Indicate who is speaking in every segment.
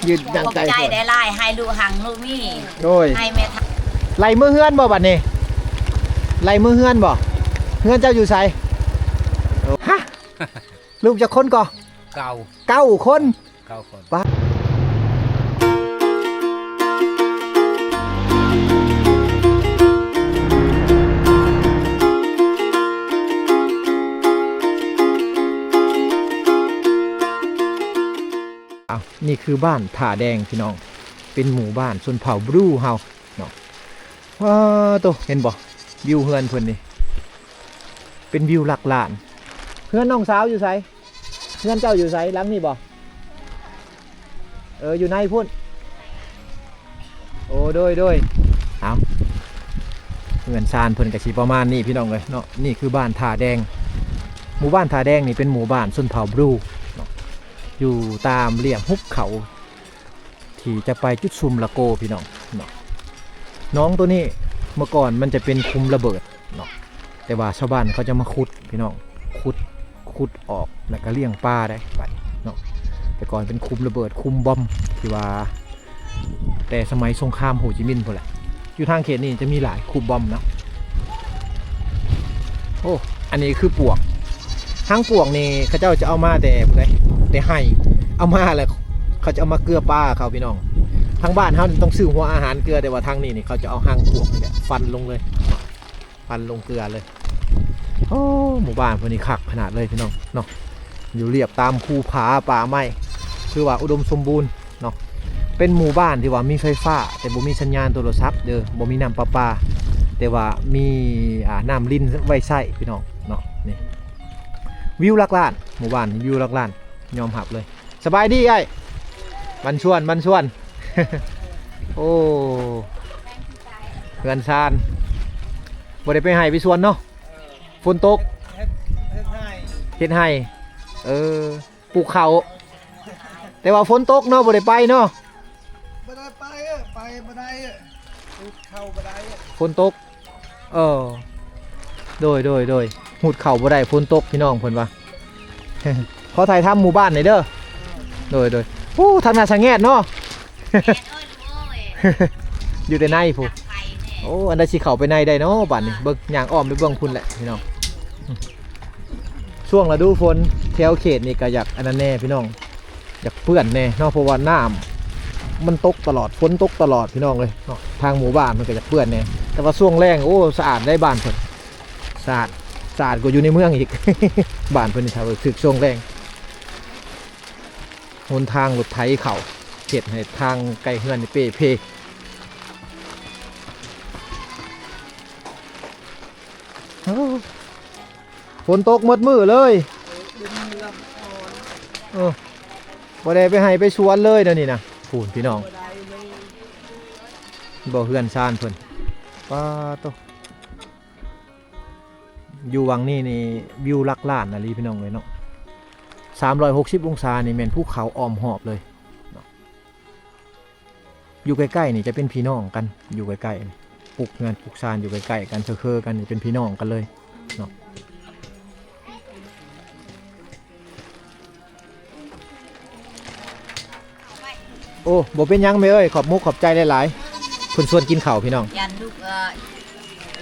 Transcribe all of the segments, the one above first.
Speaker 1: ยืนดังใจ
Speaker 2: ใจได้ไล่ให้ลูกหังลูกนี่
Speaker 1: โดย
Speaker 2: ให้แม่ทัก
Speaker 1: ไล่มือเฮือนบ่บัดนี้ไล่มือเฮือนบ่เฮือนเจ้าอยู่ไสฮะลูกจะคนก่อ
Speaker 3: เก่า
Speaker 1: 9 คน
Speaker 3: คน
Speaker 1: นี่คือบ้านถ่าแดงพี่น้องเป็นหมู่บ้านชนเผ่าบลูเฮาเนาะว้าโตเห็นบ่วิวเฮือนเพิ่นนี่เป็นวิวหลักล้านเฮือนน้องสาวอยู่ไสเฮือนเจ้าอยู่ไสหลังนี่บ่อยู่ในพุ่นโอ้โดยเอาเฮือนซานเพิ่นก็สิประมาณนี้พี่น้องเอ้ยเนาะนี่คือบ้านถ่าแดงหมู่บ้านถ่าแดงนี่เป็นหมู่บ้านชนเผ่าบลูอยู่ตามเลี่ยงหุบเขาที่จะไปจุดซุมละโกพี่น้องเนาะน้องตัวนี้เมื่อก่อนมันจะเป็นคุมระเบิดเนาะแต่ว่าชาวบ้านเขาจะมาขุดพี่น้องขุดออกแล้วก็เลี้ยงปลาได้ไปเนาะแต่ก่อนเป็นคุมระเบิดคุมบอมที่ว่าแต่สมัยสงครามโฮจิมินห์พอแหละอยู่ทางเขตนี้จะมีหลายคุมบอมเนาะโอ้อันนี้คือปวกทั้งปวกนี่เขาเจ้าจะเอามาแต่ให้เอามาแล้วเขาจะเอามาเกลือปลาเขาพี่น้องทางบ้านเขาต้องซื้อหัวอาหารเกลือแต่ว่าทางนี้นี่เขาจะเอาหางปวกเนี่ยฟันลงเลยฟันลงเกลือเลยโอ้หมู่บ้านพวกนี้คักขนาดเลยพี่น้องเนาะอยู่เรียบตามภูผาป่าไม้คือว่าอุดมสมบูรณ์เนาะเป็นหมู่บ้านที่ว่ามีไฟฟ้าแต่บ่มีสัญญาณโทรศัพท์บ่มีน้ำประปาแต่ว่ามีน้ำลิ้นไว้ใช้พี่น้องเนาะนี่วิวลักล้านหมู่บ้านวิวลักล้านยอมหับเลยสบายดีไอ้บันชวน โอ้เงินซานบ่ได้ไปให้ไปสวนเนาะฝนตกเฮ็ดให้ปลูกเขาแต่ว่าฝนตกเนาะบ่ได้ไปเนาะ
Speaker 4: บ่ได้ไปไปบ่ได้ปลูกเข้าบ่ได้
Speaker 1: ฝนตกโดยหุดเข่าบ่ได้ฝนตกพี่น้องเพิ่นว่า เขาถ่ายทำหมู่บ้านไหนเด้อโดยโอ้ทางนาสังเกตเนาะ อยู่ในผู้โอ้อันใดสิเข้าไปในได้เนาะบ้านนี้เบิ่งย่างอ้อมไปเบิ่งพุ่นแหละพี่น้องช่วงฤดูฝนแถวเขตนี่ก็อยากอันนั้นแน่พี่น้องอยากเปื้อนแน่เนาะเพราะว่าน้ำมันตกตลอดฝนตกตลอดพี่น้องเลยเนาะทางหมู่บ้านมันก็อยากเปื้อนแน่แต่ว่าช่วงแรงโอ้สะอาดได้บ้านเพิ่นสะอาดกว่าอยู่ในเมืองอีก บ้านเพิ่นนี่ถ้าถึกช่วงแรงหนทางรถไถเข่าเขตให้ทางไกลเฮือนนี่เป้ฝนตกหมดมือเลยบ่ได้ไปให้ไปสวนเลยเดี๋ยวนี้นะพูนพี่น้องบ่เฮือนซานเพิ่นป้าโตอยู่วังนี่วิวลักล้านนะลีพี่น้องเลยเนาะ360องศานี่แม่นภูเขาอ้อมหอบเลยอยู่ใกล้ๆนี่จะเป็นพี่น้องกันอยู่ใกล้ๆปลูกเงินปลูกซานอยู่ใกล้ๆกันเคอกันนี่เป็นพี่น้องกันเลยเนาะโอ้บ่เป็นยังไหมเอ้ยขอบมุกขอบใจหลายๆคุณชวนกินข้าวพี่น้อง
Speaker 2: ยันลูก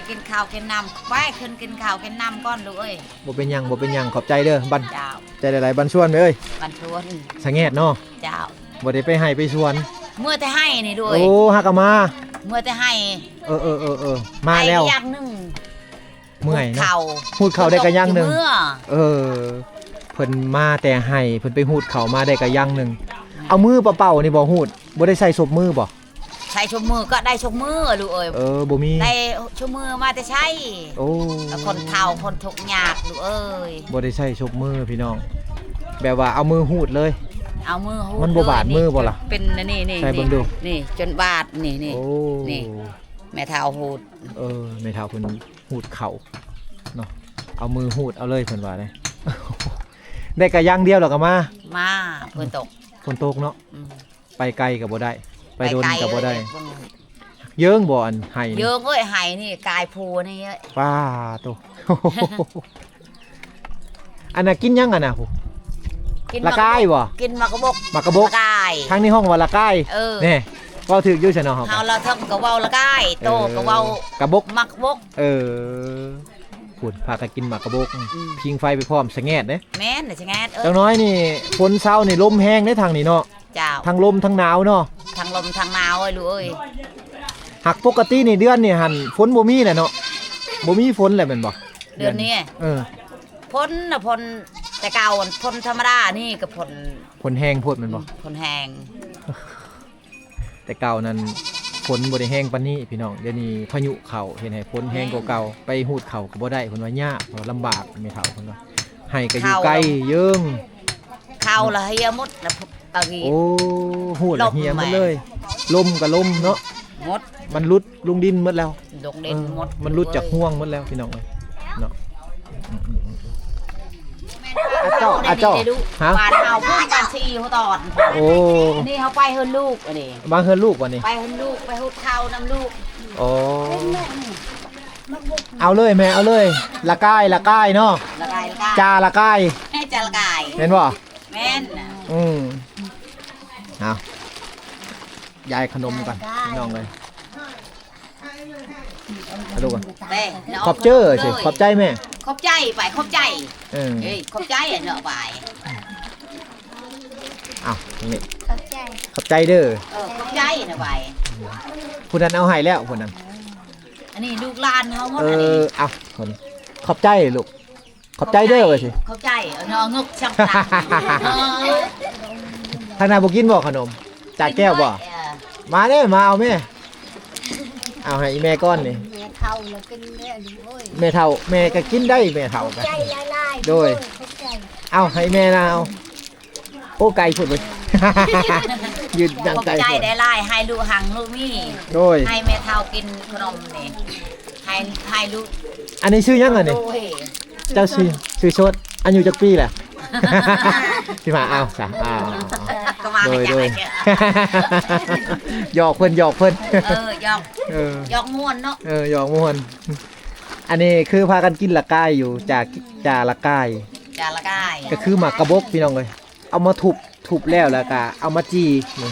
Speaker 2: กินข้าวกินน้ำไปขึ้นกินข้าวกินน้ำก้อนลูกเอ้ย
Speaker 1: บ่เป็นยังขอบใจเด้อบัน
Speaker 2: เจ้า
Speaker 1: ใจหลายๆบันชวนไหมเอ้ย
Speaker 2: บันชวน
Speaker 1: สังเกตเนาะ
Speaker 2: เจ้า
Speaker 1: บ่ได้ไปให้ไปชวน
Speaker 2: เมื่อแต่ให้นี่ด้วย
Speaker 1: โอ้ฮักกะมา
Speaker 2: เมื่อแต่ให้
Speaker 1: มาแล้ว
Speaker 2: อย่างนึง
Speaker 1: เมื่อยเนาะหูดเข่าได้กระย่างหนึ่งเพิ่นมาแต่ให้เพิ่นไปหูดเข่ามาได้กระย่างหนึ่งเอามือเป่าๆนี่บ่หูดบ่ได้ใส่ศพมือบ่
Speaker 2: ใส่ชมมือก็ได้ชมมือลูกเอ้ย
Speaker 1: บ่มี
Speaker 2: ได้ชมมือมาแต่ใช่
Speaker 1: โอ้
Speaker 2: คนเฒ่าคนทุกข์ยากลูกเอ้ย
Speaker 1: บ่ได้ใส่ศพมือพี่น้องแบบว่าเอามือหูดเลย
Speaker 2: เอามือหูด
Speaker 1: มันบ่บาดมือบ่ล่ะ
Speaker 2: เป็นนี่
Speaker 1: ใส่เบิ่งดู
Speaker 2: นี่จนบาดนี่แม่เฒ่าหูด
Speaker 1: แม่เฒ่าเพิ่นหูดเข่าเนาะเอามือหูดเอาเลยเพิ่นว่าได้กระย่างเดียวหรอกมา
Speaker 2: ฝน
Speaker 1: ตกเนาะไปไกลก็บ่ได้ไปโดนก็บ่ได้เยิ้งบ่อันไห้
Speaker 2: เยิ้งเอ้ยไห้นี่กายภูนี่เอ้ย
Speaker 1: ป้าโตอันน่ะกินยังอ่ะนะผู้ ละกายบ่
Speaker 2: กินมากระบก
Speaker 1: มากระบก
Speaker 2: ละกาย
Speaker 1: ทางนี้ห้องว่าละกาย
Speaker 2: เออ
Speaker 1: นี่ก็ถืออยู่ซั่นเนาะครับ
Speaker 2: เฮาเราทำกะเว้าละกายโตกะเว้าก
Speaker 1: ระบก
Speaker 2: มักบก
Speaker 1: พูดพากันกินหมากกระบกพิงไฟไปพร้อมสะแงดเด้
Speaker 2: แม่นน่ะสิแงด
Speaker 1: จังน้อยนี่ฝนเช้านี่ลมแห้งได้ทางนี้เนาะ
Speaker 2: เจ้า
Speaker 1: ทางลมทางหนาวเนาะ
Speaker 2: ทางลมทางหนาวเอ้ยลูกเอ้ย
Speaker 1: หักปกตินี่เดือนนี่หันฝนบ่มีแหละเนาะบ่มีฝนแหละแม่นบ่
Speaker 2: เดือนนี้
Speaker 1: เออ
Speaker 2: พ้นน่ะพ้นแต่เก่าพ้นธรรมดานี่ก็พ้น
Speaker 1: ฝนแห้งโพดแม่นบ่
Speaker 2: พ้นแหง
Speaker 1: แต่เก่านั้นฝนบ่ได้แห้งปานนี้พี่น้องเดี๋ยวนี้พายุเข้าเฮ็ดให้ฝนแห้งกว่าเก่าไปหูดเข้าก็บ่ได้เพิ่นว่ายากเพราะลำบากไม่เท่าเพิ่นว่าให้ก็อยู่ไกลเยิง
Speaker 2: ข้าวละเฮียมดนะตะกี้
Speaker 1: โอ้หูดละเหียหมดเลยลมก็ลมเนาะ
Speaker 2: มด
Speaker 1: มันรุดลุงดินหมดแล้ว
Speaker 2: ดงเด่นมด
Speaker 1: มันรุดจากห่วงหมดแล้วพี่น้องเอ้ยเนาะอาเจ้าฮะ
Speaker 2: บ้านเฮาพุ่งบ้านชีเขาตอน
Speaker 1: โอ้
Speaker 2: นี่เขาไปเฮือนลูกอันนี้
Speaker 1: มาเฮือนลูกวันนี้
Speaker 2: ไปเฮือนลูกไปหุดข้าวน้ำลูก
Speaker 1: โอ้เอาเลยแม่เอาเลยละกายเนาะ
Speaker 2: ละกายละกาย
Speaker 1: จาละกาย
Speaker 2: ให้จาละกาย
Speaker 1: เห็นบ่
Speaker 2: แม่นน่ะ
Speaker 1: เอายายขนมกันพี่น้องเลยเอาดูกัน
Speaker 2: เต้นาะ
Speaker 1: ขอบเจอสิขอบใจแม่
Speaker 2: ขอบใจไปขอบใจ
Speaker 1: เออ
Speaker 2: เฮ้ยขอบใจอ่ะเนาะไป
Speaker 1: เอานี่ขอบใจเด้อ
Speaker 2: ขอบใจเนาะไป
Speaker 1: ผู้นั้นเอาให้แล้วผู้นั้น
Speaker 2: อันนี้ลูกหลานเฮาหมด
Speaker 1: เอ
Speaker 2: อันนี้
Speaker 1: อเอาคนนี้ขอบใจลูกขอบใจเด้อว่าสิ
Speaker 2: ขอบใจเนาะงึกช่างตา
Speaker 1: ทางนายบ่กินบ่ขนมจากแก้วบ่มาเด้อมาเอาแม่เอาให้อีแม่ก้อนนี่
Speaker 3: แม่เท่าแล้วกินได้ดูโอ้ย
Speaker 1: แม่เฒ่าแม่ก็กินได้แม่เฒ่ากัน
Speaker 3: ใจละลาย
Speaker 1: โดย
Speaker 3: เข้าใจ
Speaker 1: เอาให้แม่นะเอาโอ้ไก่สุดเลย ยืนดัง
Speaker 2: ขอบ
Speaker 1: ไก่
Speaker 2: ใจ
Speaker 1: สุด
Speaker 2: ได้หลายให้ลูกหังลูกมี่
Speaker 1: โดย
Speaker 2: ให้แม่เฒ่ากินขนมนี่ให้ลูก
Speaker 1: อันนี้ชื่อยังไงนี่
Speaker 2: โอ้ย
Speaker 1: เจ้าชื่อชดอายุจักปีแหละ พี่มาเอาจ้ะเอา
Speaker 2: ก็มา
Speaker 1: โด
Speaker 2: กัน
Speaker 1: ย
Speaker 2: จัง
Speaker 1: โด
Speaker 2: เลย ย
Speaker 1: หยอกเพิ่นหยอกเพิ่น
Speaker 2: หยอก
Speaker 1: เออ
Speaker 2: หยอกม่วนเนาะ
Speaker 1: หยอกม่วนอันนี้คือพากันกินละกายอยู่จากจ่าละกาย
Speaker 2: จาละกาย
Speaker 1: ก็คือหมากกระบกพี่น้องเลยเอามาทุบแล้วแล้วก็เอามาจีนี่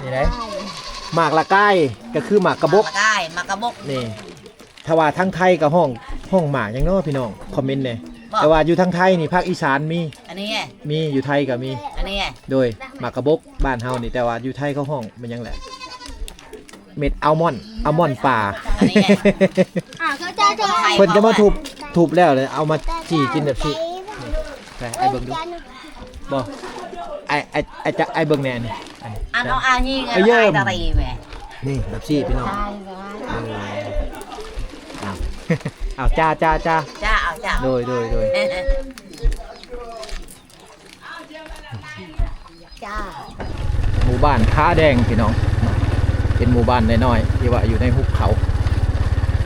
Speaker 1: นี่ไหนหมากละกายก็คือหมากกระบก
Speaker 2: จาละกายมากระบก
Speaker 1: นี่ถ้าว่าทั้งไทยกับห้องหมากยังเนาะพี่น้องคอมเมนต์เนี่ย
Speaker 2: บอก
Speaker 1: แต่ว่าอยู่ทั้งไทยนี่ภาคอีสานมี
Speaker 2: อันนี้ไง
Speaker 1: มีอยู่ไทยก็มี
Speaker 2: อันนี้ไง
Speaker 1: โดยหมากกระบกบ้านเฮานี่แต่ว่าอยู่ไทยเขาห้องมันยังแหละเม็ดอัลมอนด์ป่า
Speaker 2: อันนี้ไง
Speaker 3: อ่ะเขาจะจะ
Speaker 1: เพิ่นจะมาทุบแล้วเลยเอามาจีกินแบบสิใช่ไอ้เบิ่งดูบ่ไอ้เบิ่งแน่นี่
Speaker 2: อันน้องอายี่ไง
Speaker 1: ไอ้เยิ่ม
Speaker 2: ตาตีแม่
Speaker 1: นี่แบบสิพี่น้องเอาจ้า
Speaker 2: จ้าเอาจ้า
Speaker 1: โดย
Speaker 3: จ้า
Speaker 1: หมู่บ้านค้าแดงพี่น้องเป็นหมู่บ้านน้อยๆที่ว่าอยู่ในหุบเขา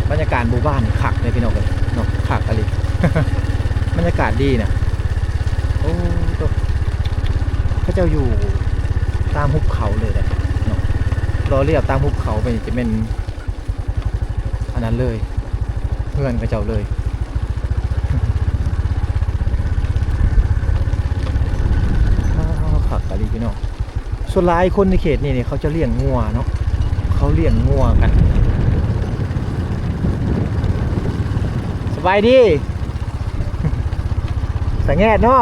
Speaker 1: บรรยากาศหมู่บ้านคักเลยพี่น้องเลยเนาะคักอะไร บรรยากาศดีนะโอ้ตัวเขาเจ้าอยู่ตามหุบเขาเลยเลยเนาะเราเรียบตามหุบเขาไปจะเป็นอันนั้นเลยเพื่อนเขาเจ้าเลย คักอะไรพี่น้องส่วนหลายคนในเขตนี่เขาจะเลี้ยงงัวเนาะเขาเลี้ยงงัวกันสบายดี สังแงดเนาะ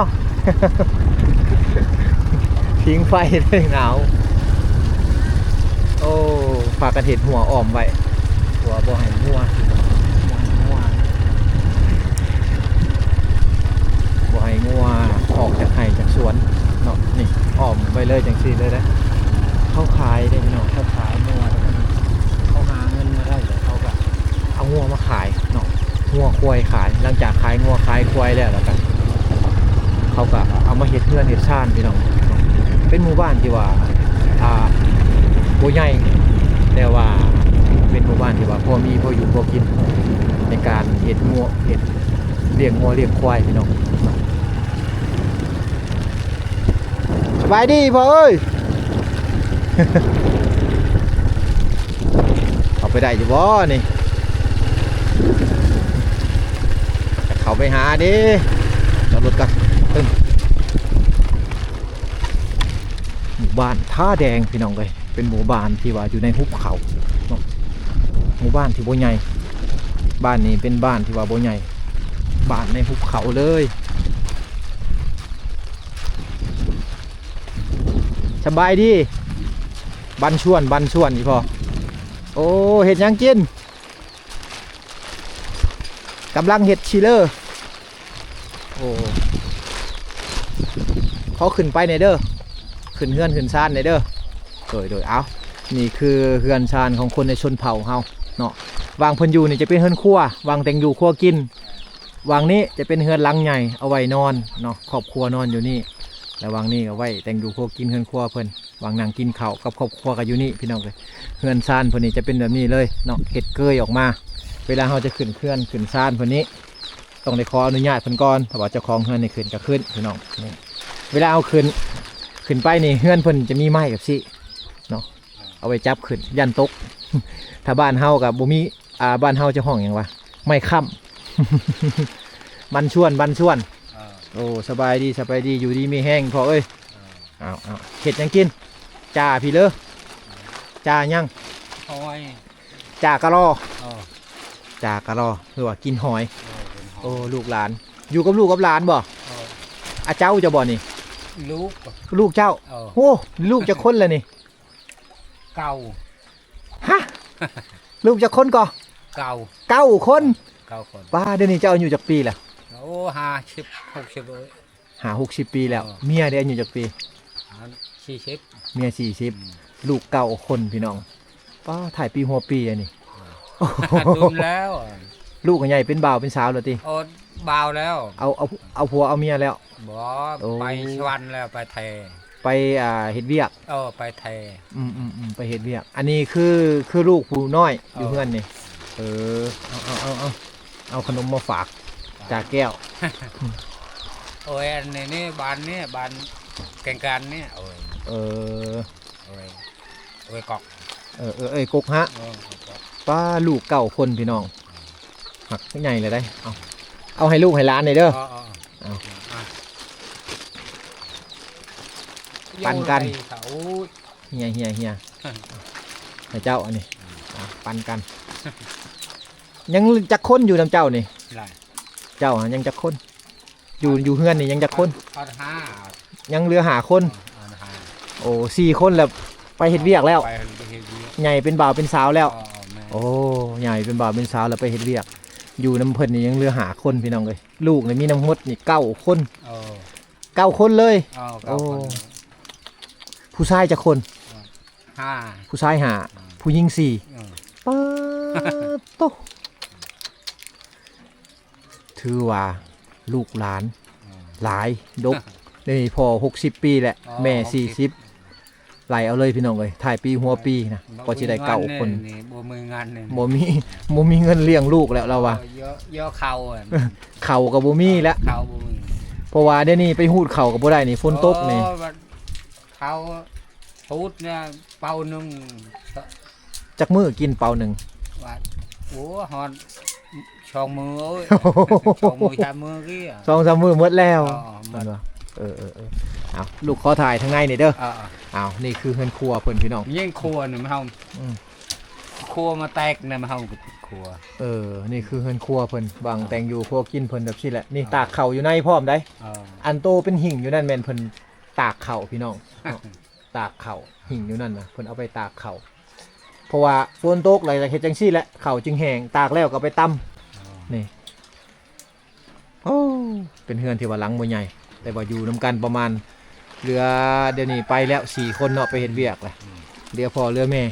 Speaker 1: ทิ้งไฟเลยหนาวโอ้ฝากกระเห็ดหัวอ้อมไว้หัวบ่ให้งัวบ่ให้งัวออกจากไห่จากสวนเนาะนี่อ้อมไว้เลยจังซี่เลยนะเขาขายได้พี่น้องเขาขายงัวแล้วก็เขาหาเงินมาได้แล้วเขาก็เอางัวมาขายเนาะงัวควายขายหลังจากขายงัวขายควายแล้วกันเขาก็เอามาเฮ็ดเฮือนเฮ็ดซ่านพี่น้องเป็นหมู่บ้านที่ว่าบ่ใหญ่แต่ว่าเป็นหมู่บ้านที่ว่าพอมีพออยู่พอกินในการเฮ็ดงัวเฮ็ดเลี้ยงงัวเลี้ยงควายพี่น้องสบายดีพ่อเอ้ย เอาไปได้อยู่บ่นี่จะเข้าไปหาดิจอดรถกันไป ตึ้งหมู่บ้านท่าแดงพี่น้องเลยเป็นหมู่บ้านที่ว่าอยู่ในหุบเขาเนาะหมู่บ้านที่บ่ใหญ่บ้านนี้เป็นบ้านที่ว่าบ่ใหญ่บ้านในหุบเขาเลยสบายดีบันชวนอีพอโอ้เห็ดหยังกินกำลังเห็ดชิลเลอร์โอ้เขาขึ้นไปในเด้อขึ้นเฮือนขึ้นซานในเด้อโดยเอานี่คือเฮือนซานของคนในชนเผ่าเฮาเนาะวางเพิ่นอยู่นี่จะเป็นเฮือนครัววางแต่งอยู่ครัวกินวางนี้จะเป็นเฮือนหลังใหญ่เอาไว้นอนเนาะครอบครัวนอนอยู่นี่แล้ววางนี่ก็ไว้แต่งอยู่ครัวกินเฮือนครัวเพิ่นวางนั่งกินข้าวกับครอบครัวกันอยู่นี่พี่น้องเลยเฮือนซานเพิ่นนี่จะเป็นแบบนี้เลยเนาะเห็ดเกยออกมาเวลาเราจะขึ้นเฮือนขึ้นซานเพิ่นนี้ต้องได้ขออนุญาตเพิ่นก่อนถ้าว่าเจ้าของเฮือนนี่ขึ้นก็ขึ้นพี่น้องนี่เวลาเอาขึ้นไปนี่เฮือนเพิ่นจะมีไม้กับสิเนาะเอาไว้จับขึ้นยันตก ถ้าบ้านเฮากับบ่มีบ้านเฮาจะห้องหยังวะไม้ค้ำ บันชวนโอ้สบายดีอยู่ดีมีแห้งพอเอ้ยเอาเห็ดหยังกินจ่าพี่เลอจ่ายัง
Speaker 4: หอย
Speaker 1: จ่ากะรอ
Speaker 4: เออ
Speaker 1: จ่ากะรอคือว่ากินหอยโอ้ลูกหลานอยู่กับลูกกับหลานบ่อาเจ้าจะบ่นี่
Speaker 4: ลูก
Speaker 1: เจ้า
Speaker 4: เออ
Speaker 1: โอ้ลูกจะคนแล้วนี่
Speaker 4: เก่า
Speaker 1: ฮะลูกจะคนก่อ
Speaker 4: เก่า
Speaker 1: 9 คน
Speaker 4: เก่าคน
Speaker 1: ป้าเดี๋ยวนี้เจ้าอายุจักปีล่ะ
Speaker 4: โอ้50 60เลย
Speaker 1: 60 ปีแล้วเมียได้อายุจักปี
Speaker 4: 40
Speaker 1: เมีย40ลูก9 คนพี่น้องป้าถ่ายปีหัวปีอันนี้
Speaker 4: ดุนแล้ว
Speaker 1: ลูกใหญ่เป็นบ่าวเป็นสาวแล้วติ
Speaker 4: โอ้บาวแล้ว
Speaker 1: เอาผัวเอาเมียแล้ว
Speaker 4: บ่
Speaker 1: โอ้
Speaker 4: ไปชวันแล้วไปเท
Speaker 1: ไปเฮ็ดเวียก
Speaker 4: ไปเท
Speaker 1: ไปเฮ็ดเวียกอันนี้คือลูกผู้น้อยอยู่เพื่อนนี่เอาขนมมาฝากจากแก้ว
Speaker 4: โอ้ยอันนี้บ้านนี่บ้านแกงกันนี่โอ้ย
Speaker 1: เออ
Speaker 4: โอ้ยกอก
Speaker 1: กกฮะ
Speaker 4: กอก
Speaker 1: ป้าลูก9 คนพี่น้องหักใหญ่เลยได้เอาให้ลูกให้หลานหน่อยเด้อ เอา ปั่นกัน
Speaker 4: เขา
Speaker 1: เฮียให้เจ้าอันนี้ปันกัน ยังจักคนอยู่นำเจ้านี่
Speaker 4: ไร
Speaker 1: เจ้ายังจักคนอยู่เฮือนนี่ยังจักคน
Speaker 4: เอาห้า
Speaker 1: ยังเหลือหาคน
Speaker 4: เอาห้า
Speaker 1: โอ้4 คนแล้วไปเฮ็ดเวียกแล้ว
Speaker 4: ไปเฮ็ดเวียก
Speaker 1: ใหญ่เป็นบ่าวเป็นสาวแล้ว
Speaker 4: แม่
Speaker 1: โอ้ใหญ่เป็นบ่าวเป็นสาวแล้วไปเฮ็ดเวียกอยู่น้ำเพิ่นนี่ยังเหลือหาคนพี่น้องเลยลูกนี่มีน้ำมดนี่9 คน 9 คนเลย
Speaker 4: เก้าคน
Speaker 1: ผู้ชายจักคน
Speaker 4: ห้า
Speaker 1: ผู้ชาย5ผู้หญิง4ป๊าดโตถือว่าลูกหลานหลายดกนี่พอ60 ปีแหละแม่40ไหลเอาเลยพี่น้องเลยถ่ายปีหัวปีนะก็จะได้9 คน
Speaker 4: บ่มีงานนี่
Speaker 1: บ่มีเงินเลี้ยงลูกแล้วเราว่า
Speaker 4: เยอะเข่า
Speaker 1: เข่ากับบ่มีแล้ว
Speaker 4: เข่าบ่มี
Speaker 1: เพราะว่าเดี๋ยวนี้ไปหูดเข่ากับบ่ได้นี่ฝนตกนี่
Speaker 4: เขาพูดเนี่ยเป่าหนึ่ง
Speaker 1: จักมื้อกินเป่าหนึ่ง
Speaker 4: ว่าโอ้ฮอนช่องมือเอ้ยช่องมือชามือกี้
Speaker 1: 2-3 มื้อหมดแล้ว
Speaker 4: หมด
Speaker 1: เอาลูกขอถ่ายทางในนี่เด้อ
Speaker 4: อ่า
Speaker 1: เอานี่คือเฮือนครัวเพิ่นพี่น้อง
Speaker 4: ยิ่งครัวเนี่ยไม่เฮา
Speaker 1: อืม
Speaker 4: ครัวมาแตกเนี่ยไม่เฮาครัว
Speaker 1: นี่คือเฮือนครัวเพิ่นวางแต่งอยู่พวกกินเพิ่นแบบซี่แหละนี่ตากเข่าอยู่ในพร้อมได้ อันโตเป็นหิ่งอยู่นั่นแม่นเพิ่นตากเข่าพี่น้อง ตากเข่าหิ่งอยู่นั่นนะเพิ่นเอาไปตากเข่าเพราะว่าฝนตกหลายๆเฮ็ดจังซี่แหละเข่าจึงแห้งตากแล้วก็ไปตำนี่โอ้เป็นเฮือนที่ว่าหลังบ่ใหญ่แต่ว่าอยู่นํกันประมาณเหลือเดี๋ยวนี้ไปแล้ว4 คนเนาะไปเฮ็ดเวียกเลยเหลือพ่อเหลือแม่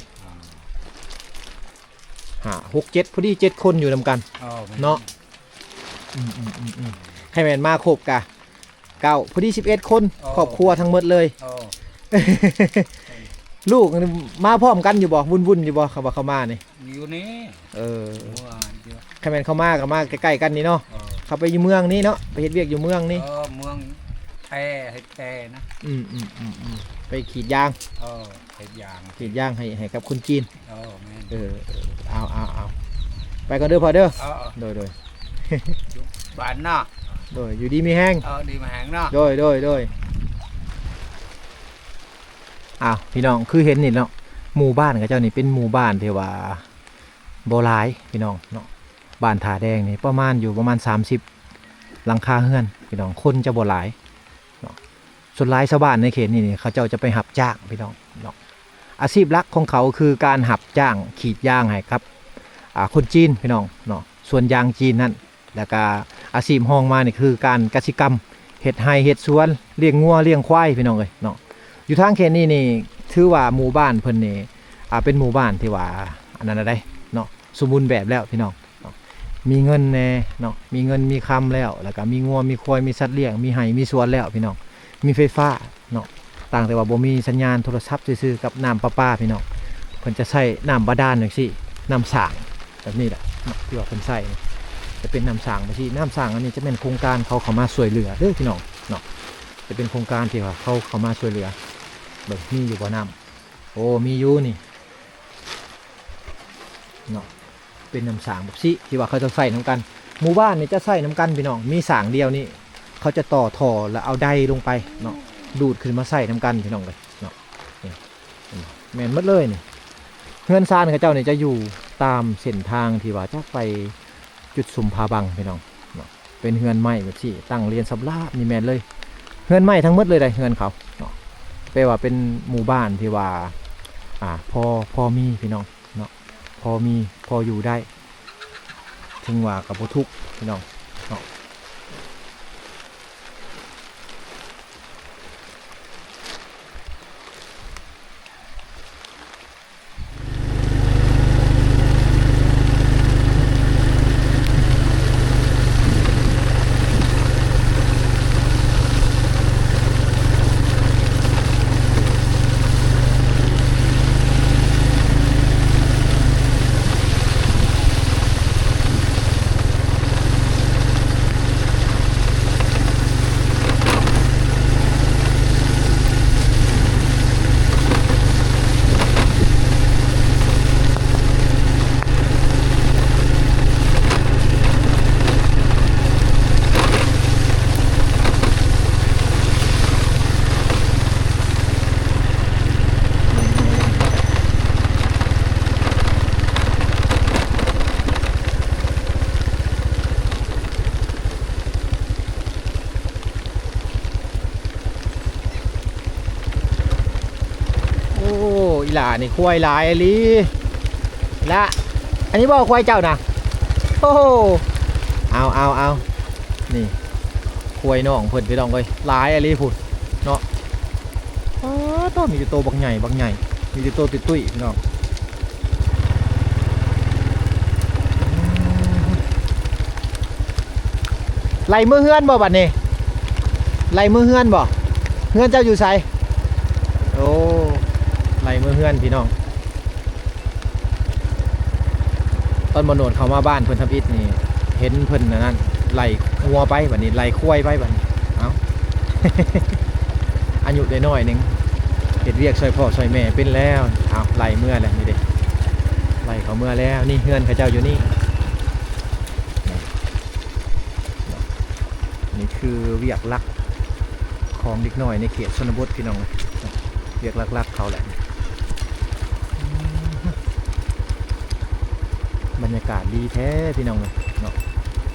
Speaker 1: 6 7พอดี7 คนอยู่นํกันเนาะให้แม่นมาครบกะ9พอดี11 คนครอบครัวทั้งหมดเลย ลูกมาพร้อมกันอยู่บ่วุ่นอยู่บ่เขาว่าเขามานี่
Speaker 4: อยู่นี่
Speaker 1: ใครแม่นเข้ามาก็มาใกล้ๆกันนี่เนาะเขาไปอยู่เมืองนี่เนาะไปเฮ็ดเวียกอยู่เมืองนี่
Speaker 4: เมืองแท้ให้แท้นะ
Speaker 1: ไปขีดยาง
Speaker 4: เฮ็ดยาง
Speaker 1: ขีดยางให้กับคนจีน
Speaker 4: แม่น
Speaker 1: เอาไปก่อนเด้อพ่อเด้อโดย
Speaker 4: บ้านน่ะ
Speaker 1: โดยอยู่ดีมีแห้ง
Speaker 4: ดีมาแหงเนาะ
Speaker 1: โดยอ้าวพี่น้องคือเห็นนี่เนาะหมู่บ้านกับเจ้านี่เป็นหมู่บ้านที่ว่าบ่หลายพี่น้องเนาะบ้านถาแดงนี่ประมาณ30หลังคาเฮือนพี่น้องคนจะบ่หลายเนาะส่วนหลายชาวบ้านในเขตนี่เขาเจ้าจะไปหับจ้างพี่น้องเนาะอาชีพหลักของเขาคือการหับจ้างขีดยางให้ครับคนจีนพี่น้องเนาะส่วนยางจีนนั่นแล้วก็อาชีพห้องมานี่คือการกสิกรรมเฮ็ดไร่เฮ็ดสวนเลี้ยงงัวเลี้ยงควายพี่น้องเอ้ยเนาะอยู่ทางเขตนี้นี่ถือว่าหมู่บ้านเพิ่นนี่เป็นหมู่บ้านที่ว่าอันนั้นได้เนาะสมบูรณ์แบบแล้วพี่น้องเนาะมีเงินแน่เนาะมีเงินมีคำแล้วก็มีงัวมีควายมีสัตว์เลี้ยงมีไร่มีสวนแล้วพี่น้องมีไฟฟ้าเนาะต่างแต่ว่าบ่มีสัญญาณโทรศัพท์ซื่อๆกับน้ำประปาพี่น้องเพิ่นจะใช้น้ำบาดาลจังซี่น้ำสร้างแบบนี้แหละเนาะที่ว่าเพิ่นใช้จะเป็นน้ำสร้างไปที่น้ำสร้างอันนี้จะเป็นโครงการเขามาช่วยเหลือเด้อพี่น้องเนาะจะเป็นโครงการที่ว่าเขามาช่วยเหลือเบิ่งมีอยู่บ่น้ำโอ้มีอยู่นี่เนาะเป็นน้ำสร้างแบบสิที่ว่าเขาจะใส่น้ำกันหมู่บ้านนี่จะใส่น้ำกันพี่น้องมีสร้างเดียวนี่เขาจะต่อท่อแล้วเอาไดลงไปเนาะดูดขึ้นมาใส่น้ำกันพี่น้องเลยเนาะนี่แม่นหมดเลยนี่เฮือนซานเขาเจ้านี่จะอยู่ตามเส้นทางที่ว่าจะไปจุดสุมพาบังพี่น้องเนาะเป็นเฮือนไม้แบบสิตั้งเรียนสำราบนี่แม่นเลยเฮือนไม้ทั้งหมดเลยเฮือนเขาเนาะแปลว่าเป็นหมู่บ้านที่ว่าพอมีพี่น้องเนาะพออยู่ได้ถึงว่ากับบ่ทุกข์พี่น้องเนาะอีหล่านี่ควายหลายอีหลีละอันนี้บ่ควายเจ้านะโอ้โหเอานี่ควายน้องเพิ่นพี่น้องเอ้ยหลายอีหลีพุ่นเนาะต้องมีแต่โตบักใหญ่มีแต่โตตุ้ยๆพี่น้องไล่มือเฮือนบ่บัดนี้ไล่มือเฮือนบ่เฮือนเจ้าอยู่ไสโอ้ไล่มือเฮือนพี่น้องตอนมโนดเขามาบ้านเพิ่นทำอิฐนี่เห็นเพิ่นนั่นไล่งัวไปบัดนี้ไล่ควายไปบัดนี้เอ้า อายุได้น้อยนึงเฮ็ดเวียกช่วยพ่อช่วยแม่เป็นแล้วเอาไล่เมื่อแล้วนี่เด้ไล่เขาเมื่อแล้วนี่เฮือนเขาเจ้าอยู่นี่นี่คือเวียกลักของเด็กน้อยในเขตชนบทพี่น้องเวียกลักเขาแหละบรรยากาศดีแท้พี่น้องเลยเนาะ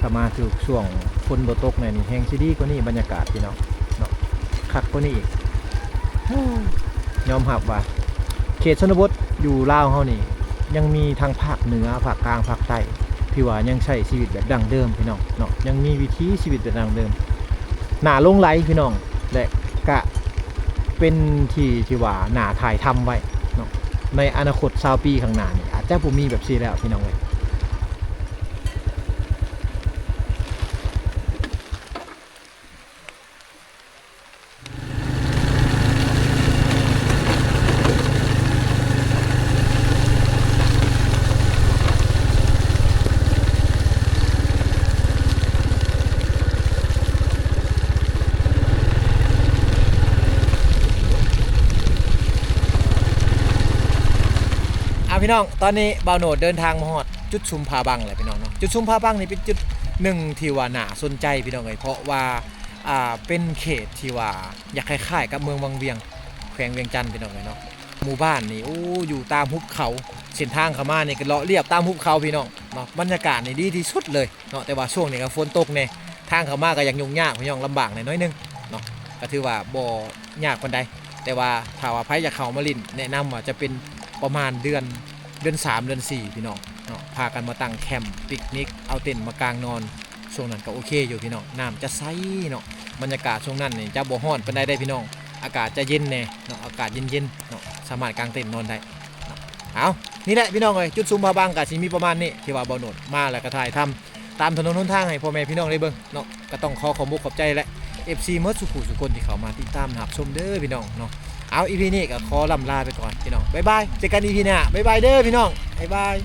Speaker 1: ถ้ามาถึงช่วงฝนบ่ตกเนี่ยนี่แห้งซีดีกว่านี้บรรยากาศพี่น้องเนาะคักกว่านี้อีกยอมรับว่าเขตชนบทอยู่ลาวเฮานี่ยังมีทางภาคเหนือภาคกลางภาคใต้ที่ว่ายังใช้ชีวิตแบบดั้งเดิมพี่น้องเนาะยังมีวิถีชีวิตแบบดั้งเดิมหน้าลงไหลพี่น้องและกะเป็นที่ว่าหน้าถ่ายทำไว้เนาะในอนาคต20ปีข้างหน้านี่อาจจะบ่มีแบบนี้แล้วพี่น้องเอ้ยพี่น้องตอนนี้บ่าวโหนดเดินทางมาฮอดจุดชุมพาบังแหละพี่น้องเนาะจุดชุมพาบังนี่เป็นจุด หนึ่งที่ว่าน่าสนใจพี่น้องเอ้ยเพราะว่าเป็นเขตที่ว่าอยากคล้ายๆกับเมืองวังเวียงแขวงเวียงจันทน์พี่น้องเอ้ยเนาะหมู่บ้านนี่โอ้อยู่ตามหุบเขาเส้นทางเข้ามานี่ก็เลาะเรียบตามหุบเขาพี่น้องเนาะบรรยากาศนี่ดีที่สุดเลยเนาะแต่ว่าช่วงนี้ก็ฝนตกแน่ทางเข้ามาก็ยังยุ่งยากพี่น้องลำบากหน่อยนึงเนาะก็ถือว่าบ่ยากปานใดแต่ว่าถ้าว่าไผอยากเข้ามาลิ้นแนะนำว่าจะเป็นประมาณเดือน 3 เดือน 4พี่น้องเนาะพากันมาตั้งแคมป์ปิกนิกเอาเต็นท์มากางนอนช่วงนั้นก็โอเคอยู่พี่น้องน้ำจะใสเนาะบรรยากาศช่วงนั้นนี่จะบ่ร้อนปานใดได้พี่น้องอากาศจะเย็นแน่เนาะอากาศเย็นๆเนาะสามารถกางเต็นท์นอนได้เนาะเอานี่แหละพี่น้องเอ้ยจุดซุมพาบังก็สิมีประมาณนี้ที่ว่าบ่โนดมาแล้วก็ถ่ายทำตามถนนหนทางให้พ่อแม่พี่น้องได้เบิ่งเนาะก็ต้องขอบอกขอบใจและ FC หมดสุขุสุคนที่เข้ามาติดตามรับชมเด้อพี่น้องเนาะเอา EP นี้ก็ขอลำลาไปก่อนพี่น้องบ๊ายบายเจอกัน EP หน้าบ๊ายบายเด้อพี่น้องบ๊ายบาย